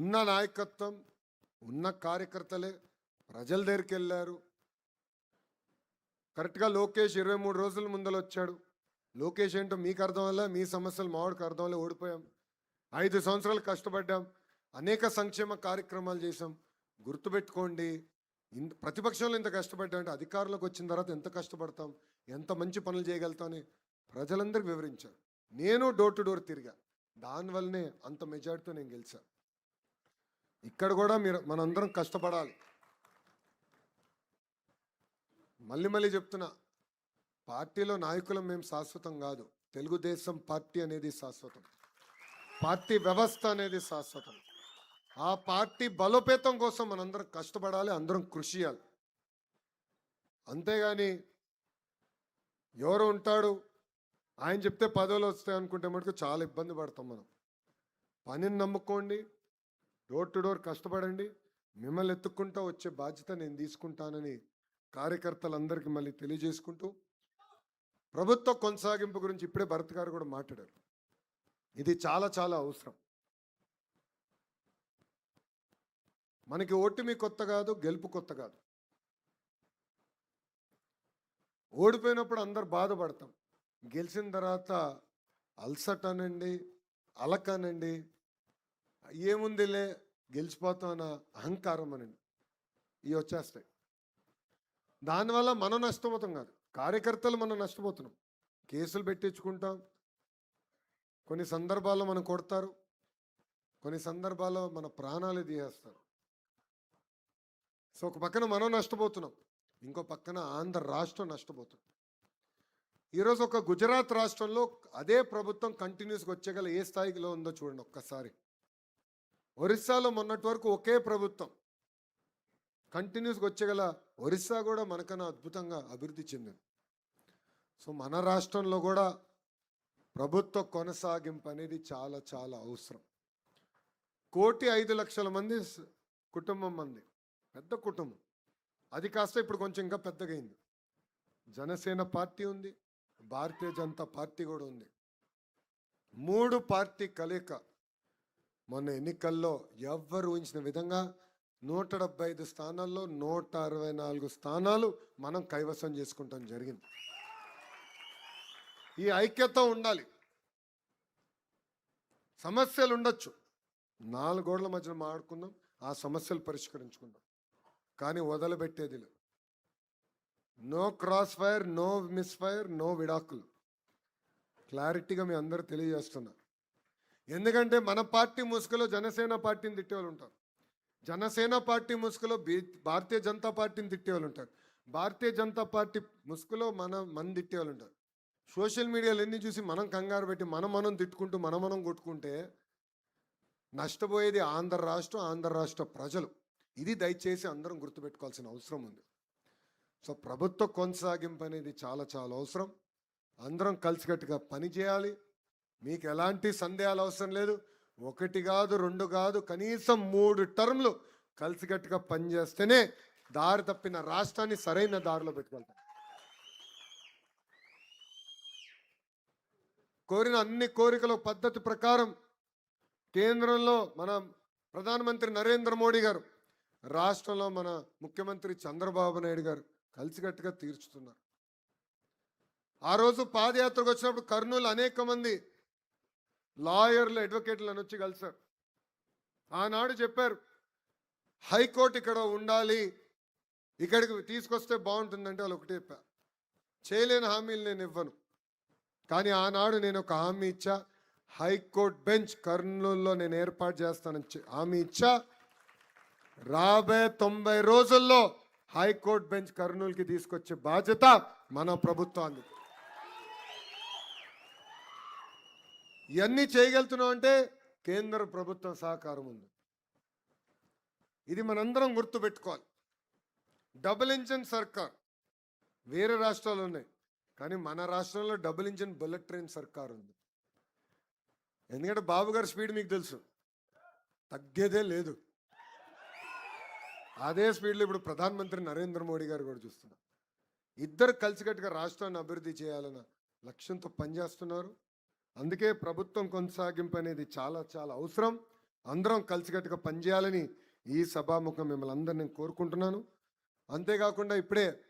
ఉన్న నాయకత్వం ఉన్న కార్యకర్తలే ప్రజల దగ్గరికి వెళ్ళారు. కరెక్ట్గా లోకేష్ 23 రోజుల ముందర వచ్చాడు. లోకేష్ ఏంటో మీకు అర్థం వల్ల, మీ సమస్యలు మావాడికి అర్థం వల్ల ఓడిపోయాం. 5 సంవత్సరాలు కష్టపడ్డాం, అనేక సంక్షేమ కార్యక్రమాలు చేసాం. గుర్తుపెట్టుకోండి, ప్రతిపక్షంలో ఇంత కష్టపడ్డామంటే అధికారంలోకి వచ్చిన తర్వాత ఎంత కష్టపడతాం, ఎంత మంచి పనులు చేయగలుగుతామని ప్రజలందరికీ వివరించారు. నేను డోర్ టు డోర్ తిరిగా, దానివల్లనే అంత మెజార్టీతో నేను గెలిచాను. ఇక్కడ కూడా మనందరం కష్టపడాలి. మళ్ళీ చెప్తున్నా, పార్టీలో నాయకులం మేము శాశ్వతం కాదు. తెలుగుదేశం పార్టీ అనేది శాశ్వతం, పార్టీ వ్యవస్థ అనేది శాశ్వతం. ఆ పార్టీ బలోపేతం కోసం మనందరం కష్టపడాలి, అందరం కృషి చేయాలి. అంతేగాని ఎవరు ఉంటాడు ఆయన చెప్తే పదవులు వస్తాయి అనుకుంటే మటుకు చాలా ఇబ్బంది పడతాం మనం. పనిని నమ్ముకోండి, డోర్ టు డోర్ కష్టపడండి, మిమ్మల్ని ఎత్తుక్కుంటూ వచ్చే బాధ్యత నేను తీసుకుంటానని కార్యకర్తలందరికీ మళ్ళీ తెలియజేసుకుంటూ, ప్రభుత్వ కొనసాగింపు గురించి ఇప్పుడే భరత్ గారు కూడా మాట్లాడారు. ఇది చాలా చాలా అవసరం. మనకి ఓటమి కొత్త కాదు, గెలుపు కొత్త కాదు. ఓడిపోయినప్పుడు అందరు బాధపడతాం, గెలిచిన తర్వాత అలసట అనండి, అలకనండి, ఏముందిలే గెలిచిపోతాం అన్న అహంకారం అనండి, ఇవి వచ్చేస్తాయి. దానివల్ల మనం నష్టపోతాం కాదు, కార్యకర్తలు మనం నష్టపోతున్నాం. కేసులు పెట్టించుకుంటాం, కొన్ని సందర్భాల్లో మనం కొడతారు, కొన్ని సందర్భాల్లో మన ప్రాణాలు తీసేస్తారు. సో ఒక పక్కన మనం నష్టపోతున్నాం, ఇంకో పక్కన ఆంధ్ర రాష్ట్రం నష్టపోతుంది. ఈరోజు ఒక గుజరాత్ రాష్ట్రంలో అదే ప్రభుత్వం కంటిన్యూస్గా వచ్చేగల ఏ స్థాయిలో ఉందో చూడండి ఒక్కసారి. ఒరిస్సాలో మొన్నటి వరకు ఒకే ప్రభుత్వం కంటిన్యూస్గా వచ్చేగల ఒరిస్సా కూడా మనకన్నా అద్భుతంగా అభివృద్ధి చెందింది. సో మన రాష్ట్రంలో కూడా ప్రభుత్వ కొనసాగింపు అనేది చాలా చాలా అవసరం. 1,05,00,000 మంది కుటుంబం మంది, పెద్ద కుటుంబం. అది కాస్త ఇప్పుడు కొంచెం ఇంకా పెద్దగా అయింది. జనసేన పార్టీ ఉంది, భారతీయ జనతా పార్టీ కూడా ఉంది. 3 పార్టీ కలయిక మొన్న ఎన్నికల్లో ఎవ్వరు ఊహించిన విధంగా 175 స్థానాల్లో 164 స్థానాలు మనం కైవసం చేసుకుంటాం జరిగింది. ఈ ఐక్యత ఉండాలి. సమస్యలు ఉండొచ్చు, 4 గోడల మధ్యన మాట్లాడుకుందాం, ఆ సమస్యలు పరిష్కరించుకుందాం, కానీ వదలబెట్టేది లేదు. No cross fire, no miss fire, no విడాకులు. క్లారిటీగా మీ అందరూ తెలియజేస్తున్నా. ఎందుకంటే మన పార్టీ ముసుగులో జనసేన పార్టీని తిట్టేవాళ్ళు ఉంటారు, జనసేన పార్టీ ముసుగులో భారతీయ జనతా పార్టీని తిట్టేవాళ్ళు ఉంటారు, భారతీయ జనతా పార్టీ ముసుగులో మన తిట్టేవాళ్ళు ఉంటారు. సోషల్ మీడియాలో ఎన్ని చూసి మనం కంగారు పెట్టి మనం తిట్టుకుంటూ మనం కొట్టుకుంటే నష్టపోయేది ఆంధ్ర రాష్ట్రం, ఆంధ్ర రాష్ట్ర ప్రజలు. ఇది దయచేసి అందరం గుర్తుపెట్టుకోవాల్సిన అవసరం ఉంది. సో ప్రభుత్వ కొనసాగింపు అనేది చాలా చాలా అవసరం. అందరం కలిసికట్టుగా పనిచేయాలి. మీకు ఎలాంటి సందేహాలు అవసరం లేదు. 1 కాదు, 2 కాదు, కనీసం 3 టర్మ్లు కలిసికట్టుగా పనిచేస్తేనే దారి తప్పిన రాష్ట్రాన్ని సరైన దారిలో పెట్టుకెళ్తాం. కోరిన అన్ని కోరికల పద్ధతి ప్రకారం కేంద్రంలో మన ప్రధానమంత్రి నరేంద్ర మోడీ గారు, రాష్ట్రంలో మన ముఖ్యమంత్రి చంద్రబాబు నాయుడు గారు కలిసికట్టుగా తీర్చుతున్నారు. ఆ రోజు పాదయాత్రకు వచ్చినప్పుడు కర్నూలు అనేక మంది లాయర్లు, అడ్వకేట్లు అని వచ్చి కలిశారు. ఆనాడు చెప్పారు, హైకోర్టు ఇక్కడ ఉండాలి, ఇక్కడికి తీసుకొస్తే బాగుంటుందంటే వాళ్ళు ఒకటే చెప్పారు, చేయలేని హామీలు నేను ఇవ్వను. కానీ ఆనాడు నేను ఒక హామీ ఇచ్చా, హైకోర్టు బెంచ్ కర్నూలులో నేను ఏర్పాటు చేస్తానని హామీ ఇచ్చా. రాబోయే 90 రోజుల్లో హైకోర్టు బెంచ్ కర్నూలుకి తీసుకొచ్చే బాధ్యత మన ప్రభుత్వానికి. ఇవన్నీ చేయగలుగుతున్నాం అంటే కేంద్ర ప్రభుత్వం సహకారం ఉంది. ఇది మనందరం గుర్తుపెట్టుకోవాలి. డబుల్ ఇంజిన్ సర్కార్ వేరే రాష్ట్రాలు ఉన్నాయి, కానీ మన రాష్ట్రంలో డబుల్ ఇంజిన్ బుల్లెట్ ట్రైన్ సర్కార్ ఉంది. ఎందుకంటే బాబు గారి స్పీడ్ మీకు తెలుసు, తగ్గేదే లేదు. అదే స్పీడ్లో ఇప్పుడు ప్రధానమంత్రి నరేంద్ర మోడీ గారు కూడా చూస్తున్నారు. ఇద్దరు కలిసికట్టుగా రాష్ట్రాన్ని అభివృద్ధి చేయాలన్న లక్ష్యంతో పనిచేస్తున్నారు. అందుకే ప్రభుత్వం కొనసాగింపు అనేది చాలా చాలా అవసరం. అందరం కలిసికట్టుగా పనిచేయాలని ఈ సభాముఖం మిమ్మల్ని అందరినీ కోరుకుంటున్నాను. అంతేకాకుండా ఇప్పుడే